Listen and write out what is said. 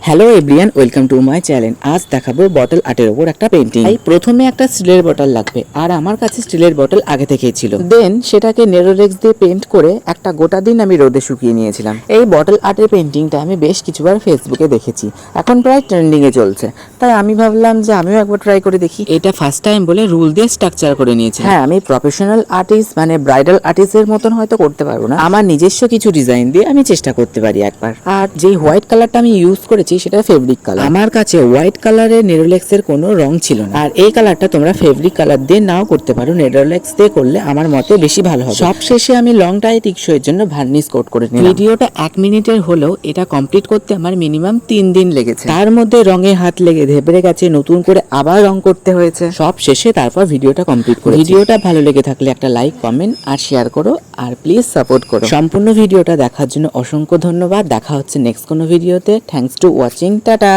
Hello everyone, welcome to my channel. আজ দেখাবো bottle আর্টের উপর একটা পেন্টিং। প্রথমে একটা স্টিলের বটল লাগবে, আর আমার কাছে স্টিলের বটল আগে থেকেই ছিল। দেন সেটাকে নেরোলেক্স দিয়ে পেন্ট করে একটা গোটা দিন আমি রোদে শুকিয়ে নিয়েছিলাম। এই বটল আর্টের পেন্টিংটা আমি বেশ কিছুবার ফেসবুকে দেখেছি, এখন প্রায় ট্রেন্ডিং এ চলছে। তাই আমি ভাবলাম যে আমিও একবার ট্রাই করে দেখি। এটা ফার্স্ট টাইম বলে রুল দিয়ে স্ট্রাকচার করে নিয়েছি। হ্যাঁ, আমি প্রফেশনাল আর্টিস্ট মানে ব্রাইডাল আর্টিস্টের মতন হয়তো করতে পারবো না, আমার নিজস্ব কিছু ডিজাইন দিয়ে আমি চেষ্টা করতে পারি একবার। আর যেই হোয়াইট কালারটা আমি ইউজ করেছি সেটা ফেব্রিক কালার। আমার কাছে হোয়াইট কালারের নেরোলেক্স এর কোনো রং ছিল না, আর এই কালারটা তোমরা ফেব্রিক কালার দিয়ে নাও করতে পারো, নেরোলেক্স দিয়ে করলে আমার মতে বেশি ভালো হবে। সব শেষে আমি লংটাই টিকসইয়ের জন্য ভার্নিশ কোট করে নিলাম। ভিডিওটা 1 মিনিটের হলেও এটা কমপ্লিট করতে আমার মিনিমাম 3 দিন লেগেছে। তার মধ্যে রঙে হাত লেগে ধেবড়ে গেছে, নতুন করে আবার রং করতে হয়েছে। সব শেষে তারপর ভিডিওটা কমপ্লিট করে। ভিডিওটা ভালো লেগে থাকলে একটা লাইক, কমেন্ট আর শেয়ার করো, আর প্লিজ সাপোর্ট করো। সম্পূর্ণ ভিডিওটা দেখার জন্য অসংখ্য ধন্যবাদ। দেখা হচ্ছে নেক্সট কোনো ভিডিওতে। Thanks to watching, tata.